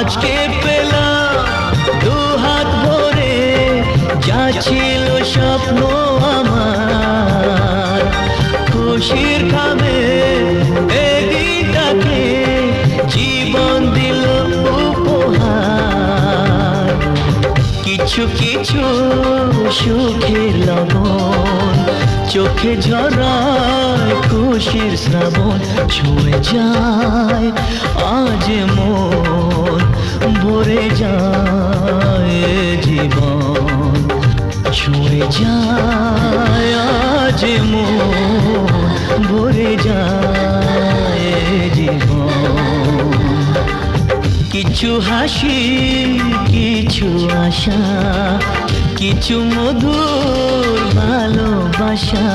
আজকে পেলাম দু হাত ভরে যা ছিল স্বপ্ন আমার, খুশির খাবে এই দিনটাকে জীবন দিল উপহার। কিছু কিছু সুখের লবণ চোখে ঝরায় খুশির শ্রাবণ, ছুঁয়ে যায় আজ মন, ভরে যায় জীবন, ছুঁয়ে যায় আজ মন, ভরে যায় জীবন। কিছু হাসি কিছু আশা, কিছু মধুর ভালোবাসা।